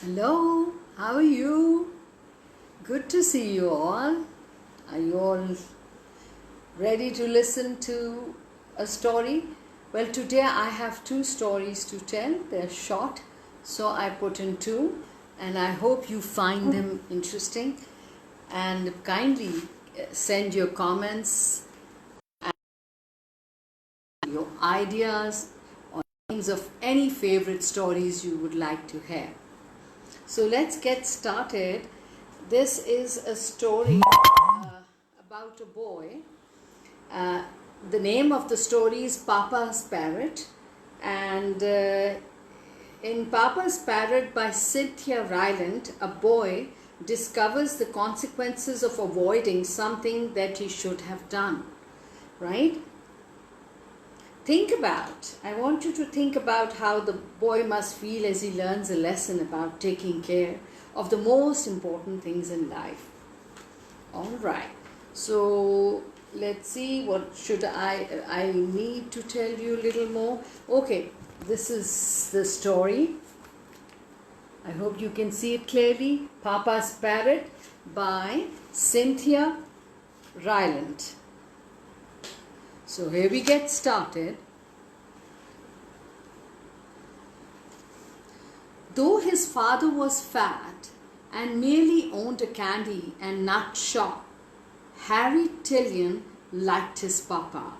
Hello, how are you? Good to see you all. Are you all ready to listen to a story? Well, today I have two stories to tell. They're short, so I put in two, and I hope you find them interesting. And kindly send your comments and your ideas or names of any favorite stories you would like to hear. So let's get started. This is a story about a boy. The name of the story is Pappa's Parrot, and in Pappa's Parrot by Cynthia Ryland, a boy discovers the consequences of avoiding something that he should have done. Right? I want you to think about how the boy must feel as he learns a lesson about taking care of the most important things in life. All right. So let's see, what should I need to tell you a little more. Okay, this is the story. I hope you can see it clearly. Pappa's Parrot by Cynthia Ryland. So here we get started. Though his father was fat and merely owned a candy and nut shop, Harry Tillion liked his papa.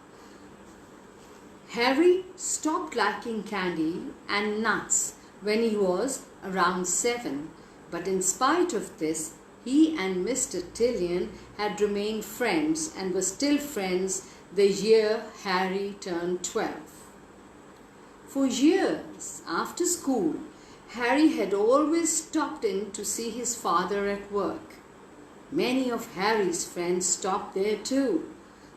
Harry stopped liking candy and nuts when he was around 7, but in spite of this, he and Mr. Tillion had remained friends and were still friends the year Harry turned 12. For years after school, Harry had always stopped in to see his father at work. Many of Harry's friends stopped there too,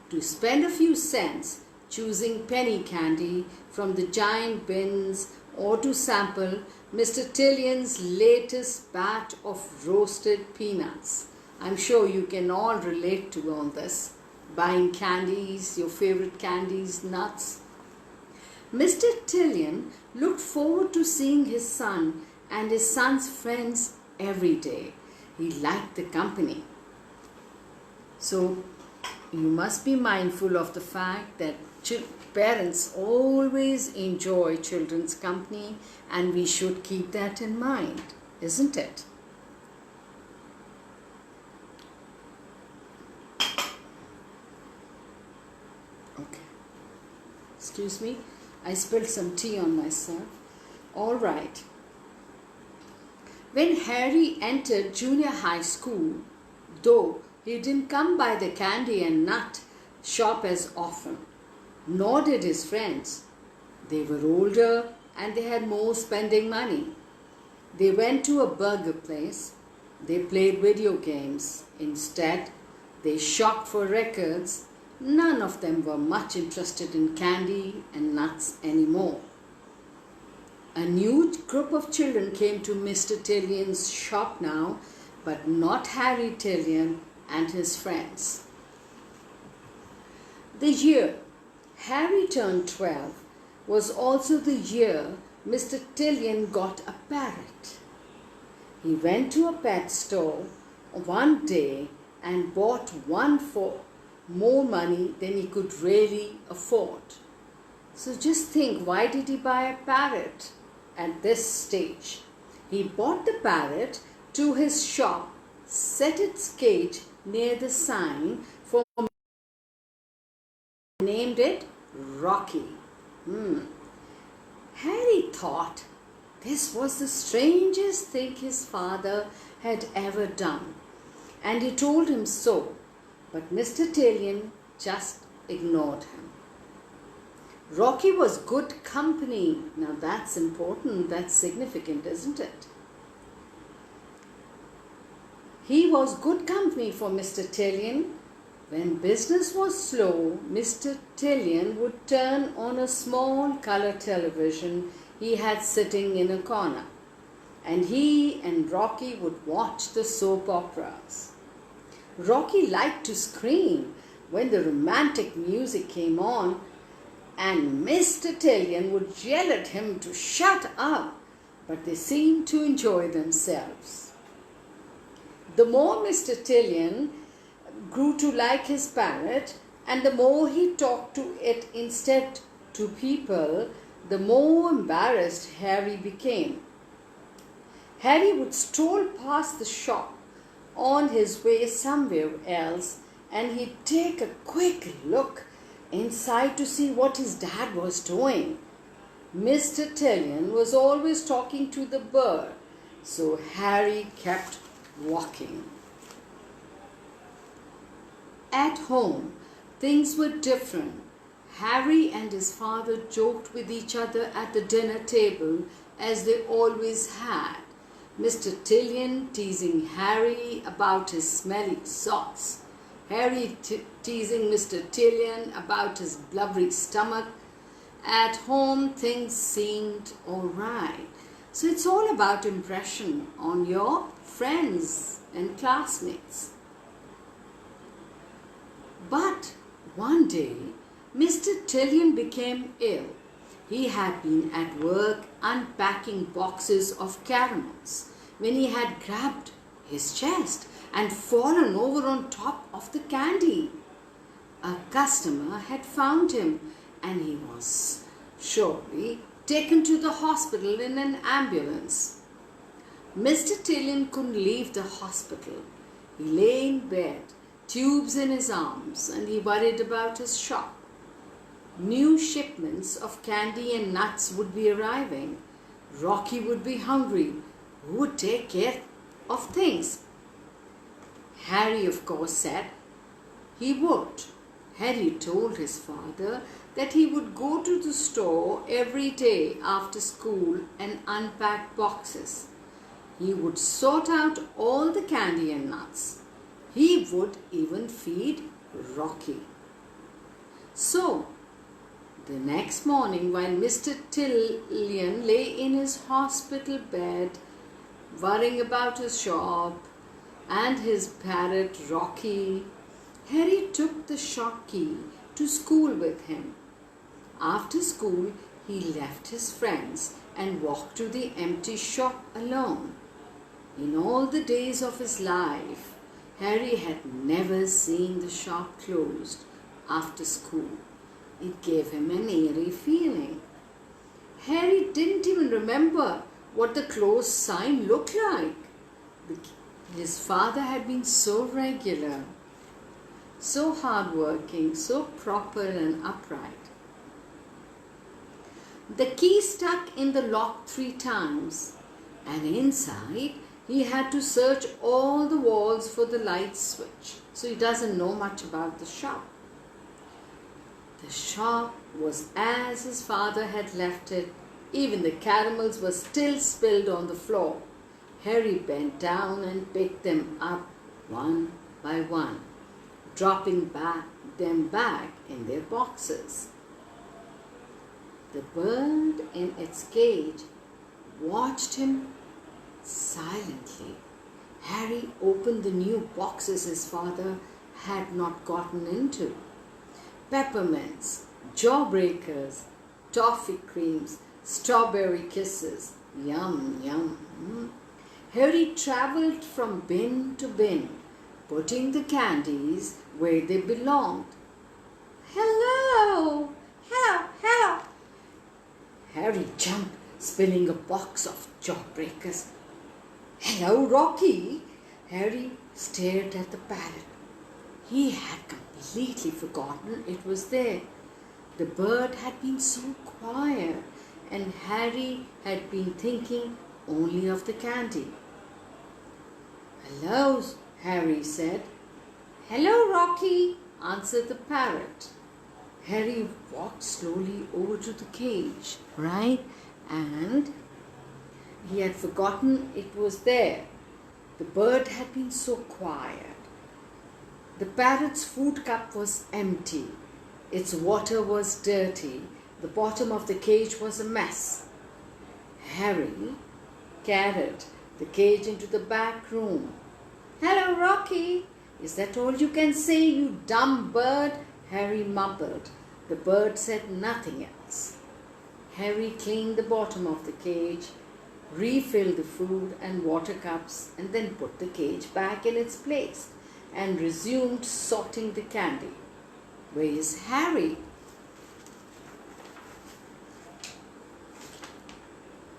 to spend a few cents choosing penny candy from the giant bins or to sample Mr. Tillion's latest batch of roasted peanuts. I'm sure you can all relate to all this. Buying candies, your favorite candies, nuts. Mr. Tillion looked forward to seeing his son and his son's friends every day. He liked the company. So you must be mindful of the fact that parents always enjoy children's company, and we should keep that in mind, isn't it? Okay. Excuse me. I spilled some tea on myself. All right. When Harry entered junior high school, though he didn't come by the candy and nut shop as often, nor did his friends. They were older and they had more spending money. They went to a burger place. They played video games. Instead, they shopped for records. None of them were much interested in candy and nuts anymore. A new group of children came to Mr. Tillion's shop now, but not Harry Tillion and his friends. The year Harry turned 12 was also the year Mr. Tillion got a parrot. He went to a pet store one day and bought one for more money than he could really afford. So just think, why did he buy a parrot at this stage? He bought the parrot to his shop, set its cage near the sign for named it Rocky. Harry thought this was the strangest thing his father had ever done, and he told him so. But Mr. Tillion just ignored him. Rocky was good company. Now that's important, that's significant, isn't it? He was good company for Mr. Tillion. When business was slow, Mr. Tillion would turn on a small color television he had sitting in a corner, and he and Rocky would watch the soap operas. Rocky liked to scream when the romantic music came on, and Mr. Tillion would yell at him to shut up but they seemed to enjoy themselves. The more Mr. Tillion grew to like his parrot, and the more he talked to it instead to people, the more embarrassed Harry became. Harry would stroll past the shop on his way somewhere else, and he'd take a quick look inside to see what his dad was doing. Mr. Tillion was always talking to the bird, so Harry kept walking. At home, things were different. Harry and his father joked with each other at the dinner table as they always had. Mr. Tillion teasing Harry about his smelly socks, Harry teasing Mr. Tillion about his blubbery stomach. At home, things seemed all right. So it's all about impression on your friends and classmates. But one day, Mr. Tillion became ill. He had been at work unpacking boxes of caramels when he had grabbed his chest and fallen over on top of the candy. A customer had found him and he was surely taken to the hospital in an ambulance. Mr. Tillion couldn't leave the hospital. He lay in bed, tubes in his arms, and he worried about his shop. New shipments of candy and nuts would be arriving. Rocky would be hungry. Who would take care of things? Harry, of course, said he would. Harry told his father that he would go to the store every day after school and unpack boxes. He would sort out all the candy and nuts. He would even feed Rocky. So, the next morning, while Mr. Tillion lay in his hospital bed, worrying about his shop and his parrot Rocky, Harry took the shop key to school with him. After school, he left his friends and walked to the empty shop alone. In all the days of his life, Harry had never seen the shop closed after school. It gave him an eerie feeling. Harry didn't even remember what the closed sign looked like. His father had been so regular, so hardworking, so proper and upright. The key stuck in the lock 3 times, and inside he had to search all the walls for the light switch, so he doesn't know much about the shop. The shop was as his father had left it. Even the caramels were still spilled on the floor. Harry bent down and picked them up one by one, dropping them back in their boxes. The bird in its cage watched him silently. Harry opened the new boxes his father had not gotten into. Peppermints, jawbreakers, toffee creams, strawberry kisses. Yum, yum. Harry travelled from bin to bin, putting the candies where they belonged. Hello! Hello! Hello! Harry jumped, spilling a box of jawbreakers. Hello, Rocky! Harry stared at the parrot. He had completely forgotten it was there. The bird had been so quiet, and Harry had been thinking only of the candy. Hello, Harry said. Hello, Rocky, answered the parrot. Harry walked slowly over to the cage, right? And he had forgotten it was there. The bird had been so quiet. The parrot's food cup was empty. Its water was dirty. The bottom of the cage was a mess. Harry carried the cage into the back room. Hello, Rocky. Is that all you can say, you dumb bird? Harry mumbled. The bird said nothing else. Harry cleaned the bottom of the cage, refill the food and water cups, and then put the cage back in its place and resumed sorting the candy. Where is Harry?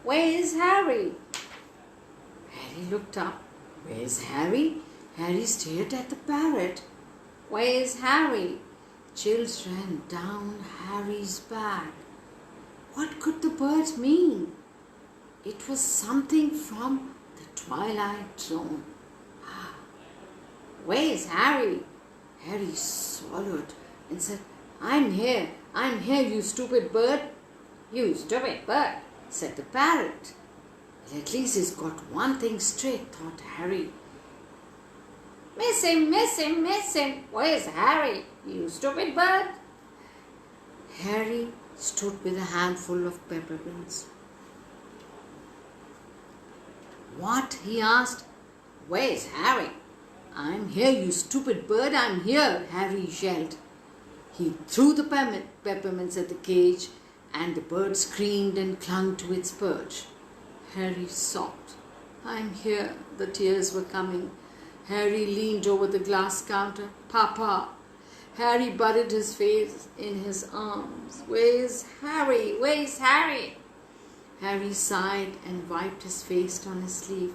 Where is Harry? Harry looked up. Where is Harry? Harry stared at the parrot. Where is Harry? Chills ran down Harry's back. What could the bird mean? It was something from the Twilight Zone. Where is Harry? Harry swallowed and said, I'm here, you stupid bird. You stupid bird, said the parrot. Well, at least he's got one thing straight, thought Harry. Miss him, miss him, miss him. Where's Harry, you stupid bird? Harry stood with a handful of peppermints. What? He asked. Where's Harry? I'm here, you stupid bird, I'm here, Harry yelled. He threw the peppermints at the cage, and the bird screamed and clung to its perch. Harry sobbed. I'm here. The tears were coming. Harry leaned over the glass counter. Papa. Harry buried his face in his arms. Where's Harry? Where's Harry? Harry sighed and wiped his face on his sleeve.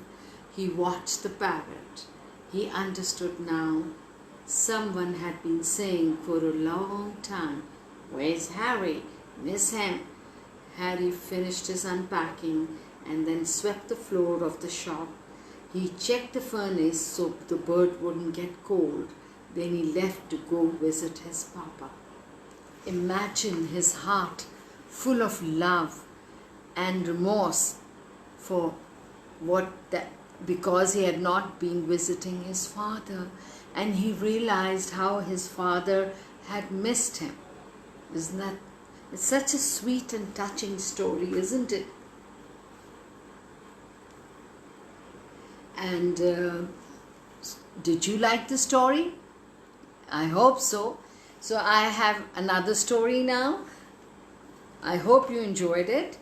He watched the parrot. He understood now. Someone had been saying for a long time, Where's Harry? Miss him. Harry finished his unpacking and then swept the floor of the shop. He checked the furnace so the bird wouldn't get cold. Then he left to go visit his papa. Imagine his heart full of love and remorse for because he had not been visiting his father, and he realized how his father had missed him. Isn't that? It's such a sweet and touching story, isn't it? And did you like the story? I hope so. So I have another story now. I hope you enjoyed it.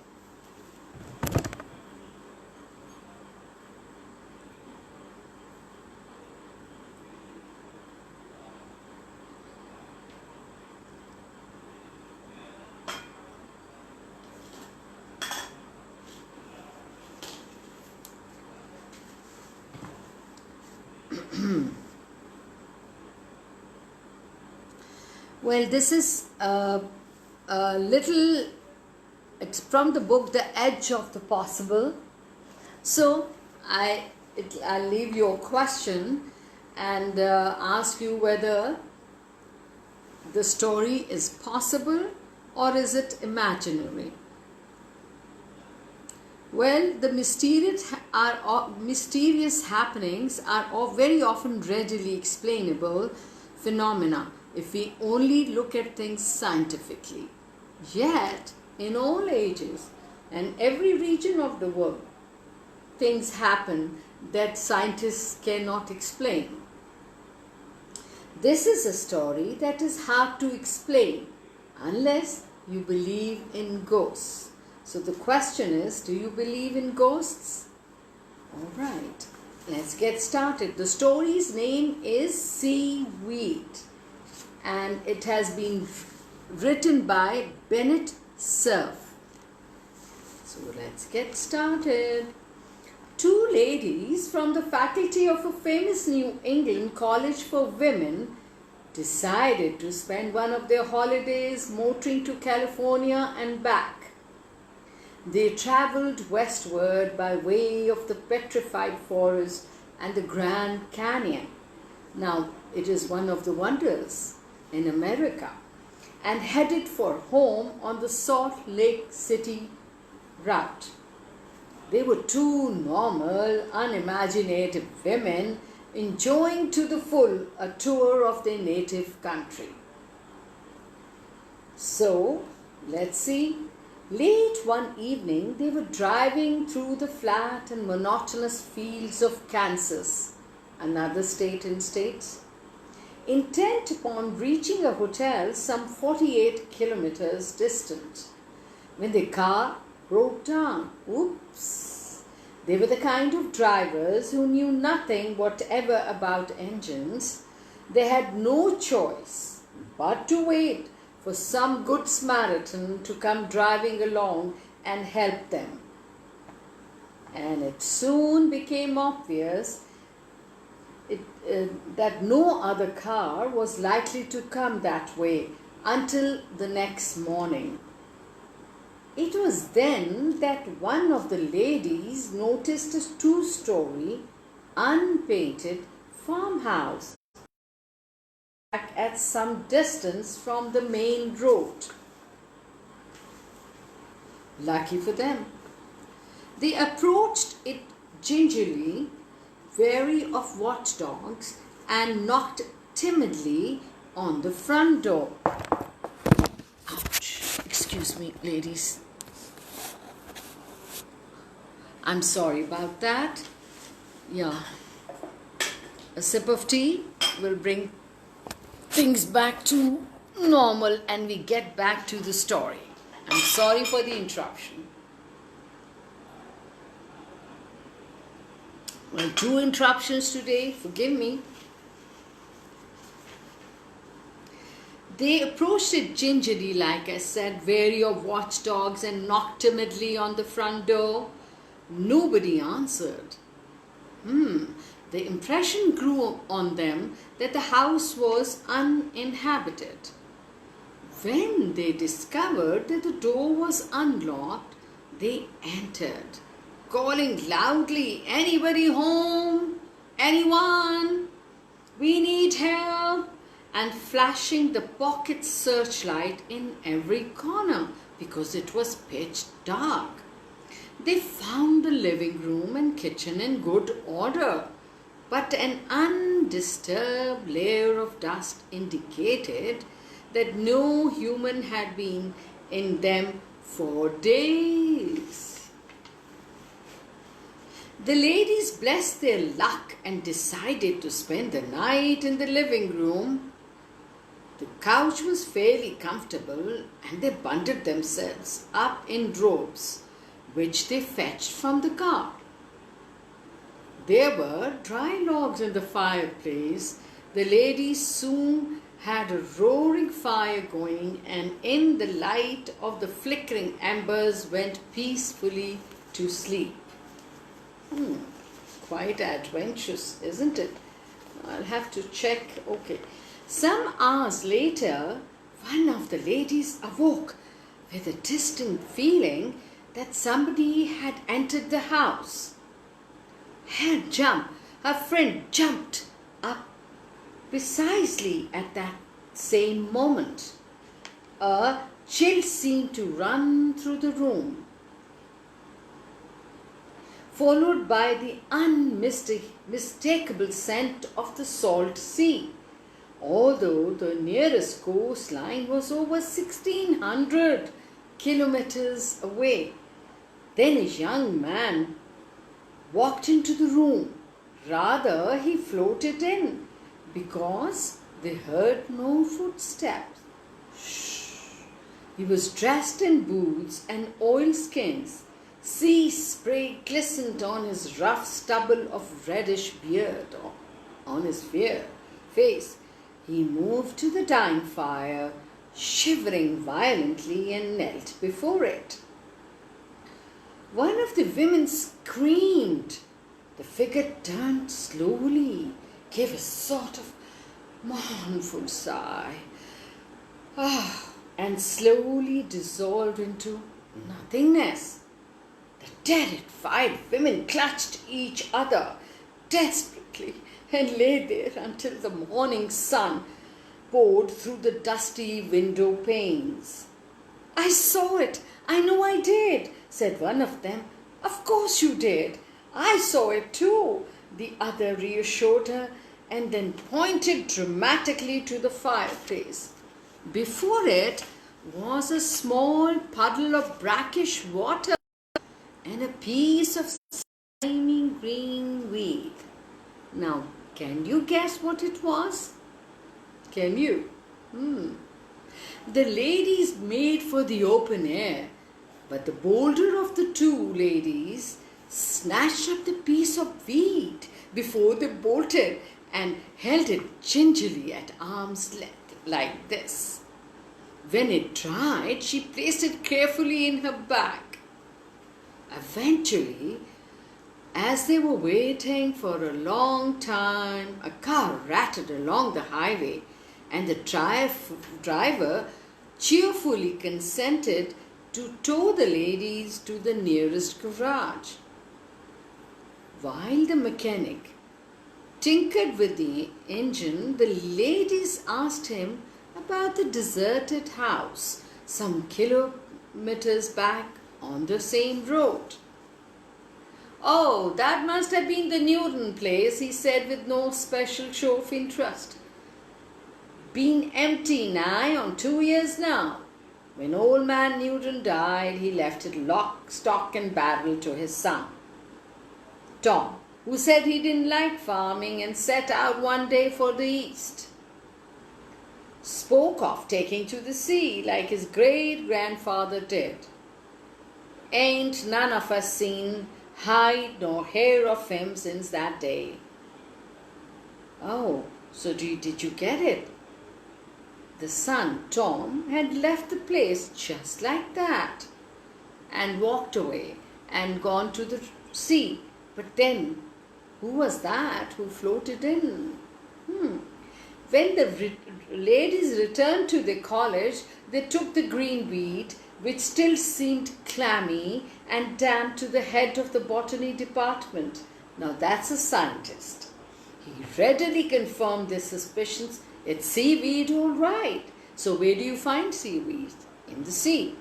Well, this is a little, it's from the book The Edge of the Possible. So I'll leave you a question and ask you whether the story is possible or is it imaginary. Well, the mysterious happenings are very often readily explainable phenomena if we only look at things scientifically. Yet, in all ages and every region of the world, things happen that scientists cannot explain. This is a story that is hard to explain unless you believe in ghosts. So the question is, do you believe in ghosts? All right, let's get started. The story's name is Seaweed, and it has been written by Bennett Cerf. So let's get started. Two ladies from the faculty of a famous New England college for women decided to spend one of their holidays motoring to California and back. They traveled westward by way of the Petrified Forest and the Grand Canyon. Now, it is one of the wonders in America, and headed for home on the Salt Lake City route. They were two normal, unimaginative women enjoying to the full a tour of their native country. So, let's see. Late one evening, they were driving through the flat and monotonous fields of Kansas, another state in states, intent upon reaching a hotel some 48 kilometers distant, when the car broke down. Oops! They were the kind of drivers who knew nothing whatever about engines. They had no choice but to wait for some good Samaritan to come driving along and help them. And it soon became obvious that no other car was likely to come that way until the next morning. It was then that one of the ladies noticed a two-story, unpainted farmhouse at some distance from the main road. Lucky for them. They approached it gingerly, wary of watchdogs, and knocked timidly on the front door. Ouch. Excuse me, ladies. I'm sorry about that. Yeah. A sip of tea will bring things back to normal and we get back to the story. I'm sorry for the interruption. Well, 2 interruptions today, forgive me. They approached it gingerly, like I said, wary of watchdogs, and knocked timidly on the front door. Nobody answered. The impression grew on them that the house was uninhabited. When they discovered that the door was unlocked, they entered, calling loudly, "Anybody home? Anyone? We need help!" and flashing the pocket searchlight in every corner because it was pitch dark. They found the living room and kitchen in good order, but an undisturbed layer of dust indicated that no human had been in them for days. The ladies blessed their luck and decided to spend the night in the living room. The couch was fairly comfortable and they bundled themselves up in robes, which they fetched from the car. There were dry logs in the fireplace. The ladies soon had a roaring fire going, and in the light of the flickering embers went peacefully to sleep. Quite adventurous, isn't it? I'll have to check. Okay. Some hours later, one of the ladies awoke with a distinct feeling that somebody had entered the house. Her friend jumped up precisely at that same moment. A chill seemed to run through the room, followed by the unmistakable scent of the salt sea, although the nearest coastline was over 1,600 kilometers away. Then a young man walked into the room. Rather, he floated in, because they heard no footsteps. Shh. He was dressed in boots and oilskins. Sea spray glistened on his rough stubble of reddish beard on his face. He moved to the dying fire, shivering violently, and knelt before it. One of the women screamed. The figure turned slowly, gave a sort of mournful sigh, and slowly dissolved into nothingness. The terrified women clutched each other desperately and lay there until the morning sun poured through the dusty window panes. "I saw it. I know I did," said one of them. "Of course you did. I saw it too," the other reassured her, and then pointed dramatically to the fireplace. Before it was a small puddle of brackish water and a piece of slimy green weed. Now, can you guess what it was? Can you? The ladies made for the open air, but the bolder of the two ladies snatched up the piece of wheat before they bolted and held it gingerly at arm's length like this. When it dried, she placed it carefully in her bag. Eventually, as they were waiting for a long time, a car rattled along the highway and the driver cheerfully consented to tow the ladies to the nearest garage. While the mechanic tinkered with the engine, the ladies asked him about the deserted house some kilometers back on the same road. "Oh, that must have been the Newton place," he said with no special show of interest. "Been empty nigh on 2 years now. When old man Newton died, he left it lock, stock and barrel to his son, Tom, who said he didn't like farming and set out one day for the east. Spoke of taking to the sea like his great-grandfather did. Ain't none of us seen hide nor hair of him since that day." "Oh, so did you get it?" The son, Tom, had left the place just like that and walked away and gone to the sea. But then, who was that who floated in? When the ladies returned to the college, they took the green wheat, which still seemed clammy and damp, to the head of the botany department. Now that's a scientist. He readily confirmed their suspicions. It's seaweed, all right. So where do you find seaweed? In the sea.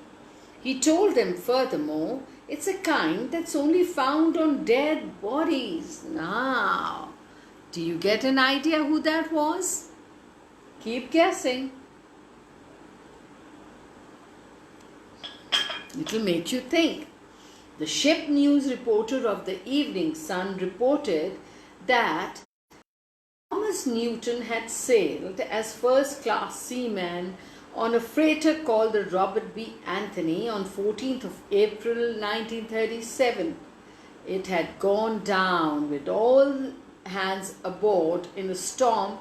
He told them furthermore, it's a kind that's only found on dead bodies. Now, do you get an idea who that was? Keep guessing. It'll make you think. The ship news reporter of the Evening Sun reported that Thomas Newton had sailed as first-class seaman on a freighter called the Robert B. Anthony on 14th of April 1937. It had gone down with all hands aboard in a storm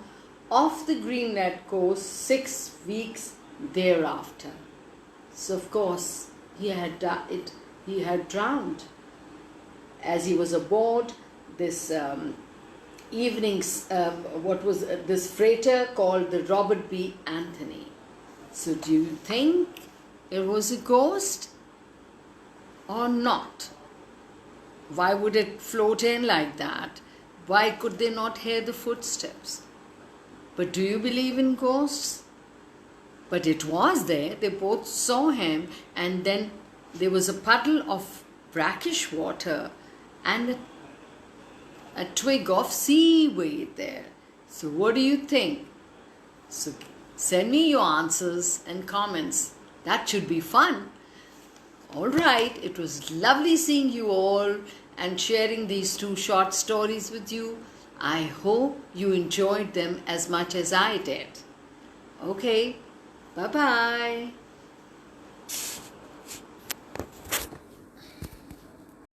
off the Greenland coast 6 weeks thereafter. So of course he had drowned as he was aboard this this freighter called the Robert B. Anthony. So do you think it was a ghost or not? Why would it float in like that? Why could they not hear the footsteps? But do you believe in ghosts? But it was there. They both saw him, and then there was a puddle of brackish water and a twig of seaweed there. So what do you think? So send me your answers and comments. That should be fun. All right, it was lovely seeing you all and sharing these 2 short stories with you. I hope you enjoyed them as much as I did. Okay, bye-bye.